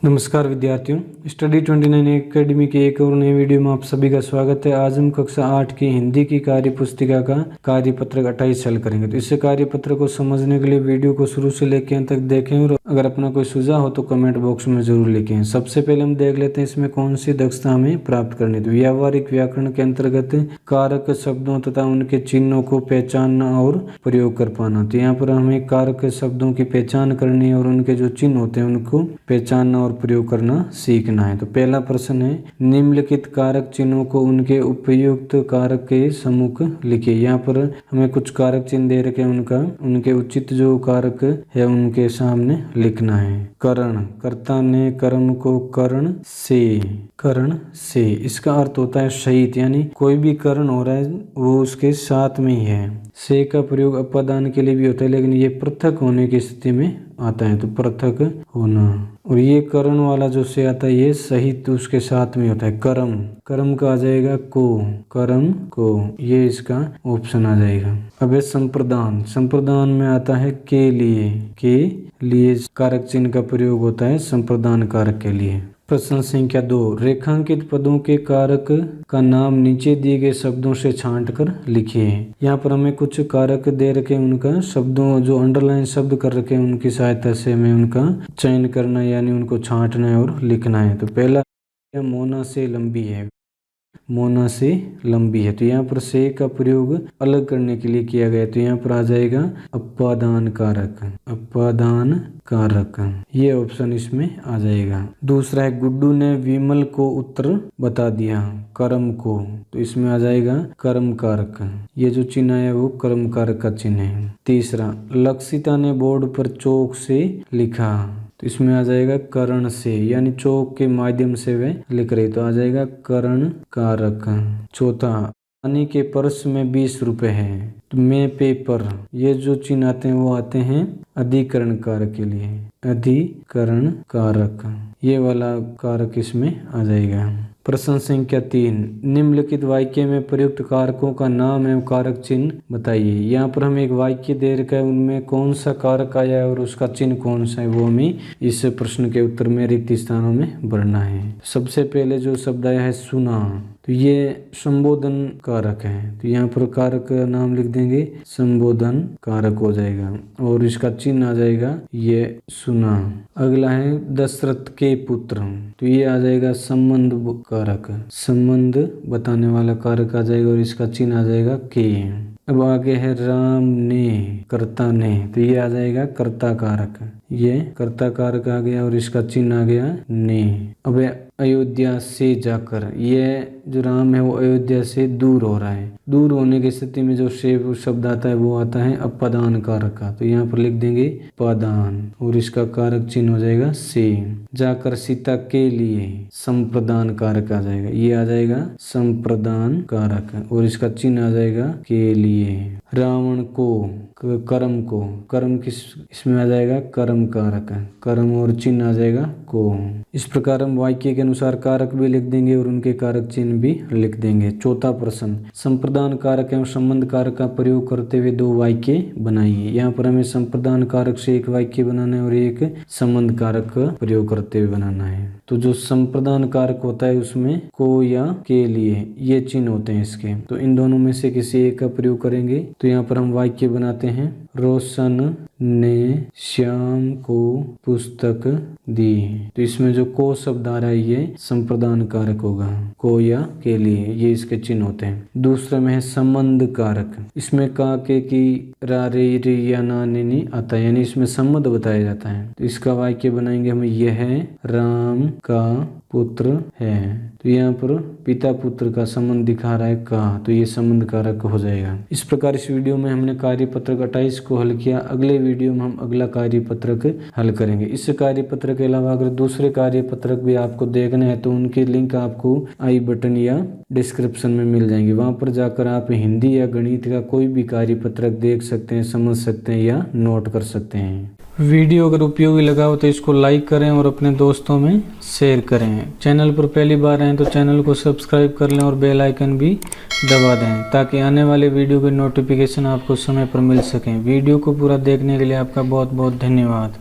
नमस्कार विद्यार्थियों, study 29 academy के एक और नए वीडियो में आप सभी का स्वागत है। आज हम कक्षा 8 की हिंदी की कार्य पुस्तिका का कार्यपत्र 28 हल करेंगे। तो इस कार्यपत्र को समझने के लिए वीडियो को शुरू से लेकर अंत तक देखें और अगर अपना कोई सुझाव हो तो कमेंट बॉक्स में जरूर लिखें। सबसे पहले हम देख लेते हैं इसमें कौन सी दक्षता हमें प्राप्त करनी है। तो व्यावहारिक व्याकरण के अंतर्गत कारक शब्दों तथा उनके चिन्हों को पहचानना और प्रयोग कर पाना। तो यहाँ पर हमें कारक शब्दों की पहचान करनी है और उनके जो चिन्ह होते हैं उनको पहचानना और प्रयोग करना सीखना है। तो पहला प्रश्न है, निम्नलिखित कारक चिन्हों को उनके उपयुक्त कारक के सम्मुख लिखिए। यहाँ पर हमें कुछ कारक चिन्ह दे रखे हैं, उनके उचित जो कारक है उनके सामने लिखना है। करण, कर्ता ने कर्म को करण से, इसका अर्थ होता है सहित, यानी कोई भी करण हो रहा है वो उसके साथ में ही है। से का प्रयोग अपादान के लिए भी होता है, लेकिन ये पृथक होने की स्थिति में आता है, तो पृथक होना। और ये करण वाला जो से आता है ये सहित उसके साथ में होता है। कर्म का आ जाएगा को, कर्म को, ये इसका ऑप्शन आ जाएगा। अब संप्रदान में आता है के लिए कारक चिन्ह का प्रयोग होता है संप्रदान कारक के लिए। प्रश्न संख्या 2, रेखांकित पदों के कारक का नाम नीचे दिए गए शब्दों से छांटकर लिखिए। यहाँ पर हमें कुछ कारक दे रखे हैं, उनका शब्दों जो अंडरलाइन शब्द कर रखे हैं उनकी सहायता से हमें उनका चयन करना है, यानी उनको छांटना है और लिखना है। तो पहला मोना से लंबी है, तो यहाँ पर से का प्रयोग अलग करने के लिए किया गया। तो यहाँ पर आ जाएगा अपादान कारक, ये ऑप्शन इसमें आ जाएगा। दूसरा है, गुड्डू ने विमल को उत्तर बता दिया कर्म को, तो इसमें आ जाएगा कर्म कारक, ये जो चिन्ह है वो कर्म कारक का चिन्ह है। तीसरा, लक्षिता ने बोर्ड पर चौक से लिखा, तो इसमें आ जाएगा करण से, यानी चौक के माध्यम से वे लिख रही, तो आ जाएगा करण कारक। चौथा, पानी के पर्स में 20 रुपए है, तो में पेपर, ये जो चिन्ह आते हैं वो आते हैं अधिकरण कारक के लिए, अधिकरण कारक, ये वाला कारक इसमें आ जाएगा। प्रश्न संख्या 3, निम्नलिखित वाक्य में प्रयुक्त कारकों का नाम एवं कारक चिन्ह बताइए। यहाँ पर हमें एक वाक्य दे रखा है, उनमें कौन सा कारक आया है और उसका चिन्ह कौन सा है वो हमें इस प्रश्न के उत्तर में रिक्त स्थानों में भरना है। सबसे पहले जो शब्द आया है सुना, तो ये संबोधन कारक है, तो यहाँ पर कारक का नाम लिख देंगे, संबोधन कारक हो जाएगा और इसका चिन्ह आ जाएगा ये सुना। अगला है दशरथ के पुत्र, तो ये आ जाएगा संबंध कारक, संबंध बताने वाला कारक आ जाएगा और इसका चिन्ह आ जाएगा के। अब आगे है राम ने, कर्ता ने, तो ये आ जाएगा कर्ता कारक, ये कर्ता कारक आ गया और इसका चिन्ह आ गया ने। अब अयोध्या से जाकर, ये जो राम है वो अयोध्या से दूर हो रहा है, दूर होने की स्थिति में जो से शब्द आता है वो आता है अपादान कारक का, तो यहाँ पर लिख देंगे पादान और इसका कारक चिन्ह हो जाएगा से। जाकर सीता के लिए, संप्रदान कारक आ जाएगा, ये आ जाएगा संप्रदान कारक और इसका चिन्ह आ जाएगा के लिए। रावण को, कर्म को, कर्म किस इसमें आ जाएगा कर्म कारक, कर्म और चिन्ह आ जाएगा को। इस प्रकार हम वाक्य के अनुसार कारक भी लिख देंगे और उनके कारक चिन्ह भी लिख देंगे। चौथा प्रश्न, संप्रदान कारक एवं संबंध कारक का प्रयोग करते हुए 2 वाक्य बनाइए। यहाँ पर हमें संप्रदान कारक से एक वाक्य बनाना है और एक संबंध कारक का प्रयोग करते हुए बनाना है। तो जो संप्रदान कारक होता है उसमें को या के लिए ये चिन्ह होते हैं इसके, तो इन दोनों में से किसी एक का प्रयोग करेंगे। तो यहाँ पर हम वाक्य बनाते हैं, रोशन ने श्याम को पुस्तक दी, तो इसमें जो को शब्द आ रहा है ये संप्रदान कारक होगा, को या के लिए, ये इसके चिन्ह होते हैं। दूसरे में है संबंध कारक, इसमें का के की रा रे रे या ना ने नहीं आता, यानी इसमें संबंध बताया जाता है। तो इसका वाक्य बनाएंगे हम, यह राम का पुत्र है, तो यहाँ पर पिता पुत्र का संबंध दिखा रहा है का, तो ये संबंध कारक हो जाएगा। इस प्रकार इस वीडियो में हमने कार्यपत्रक 28 को हल किया। अगले वीडियो में हम अगला कार्यपत्रक हल करेंगे। इस कार्यपत्रक के अलावा अगर दूसरे कार्यपत्रक भी आपको देखने हैं तो उनके लिंक आपको आई बटन या डिस्क्रिप्शन में मिल जाएंगे, वहाँ पर जाकर आप हिंदी या गणित का कोई भी कार्यपत्रक देख सकते हैं, समझ सकते हैं या नोट कर सकते हैं। वीडियो अगर उपयोगी लगा हो तो इसको लाइक करें और अपने दोस्तों में शेयर करें। चैनल पर पहली बार आए तो चैनल को सब्सक्राइब कर लें और बेल आइकन भी दबा दें ताकि आने वाले वीडियो की नोटिफिकेशन आपको समय पर मिल सकें। वीडियो को पूरा देखने के लिए आपका बहुत बहुत धन्यवाद।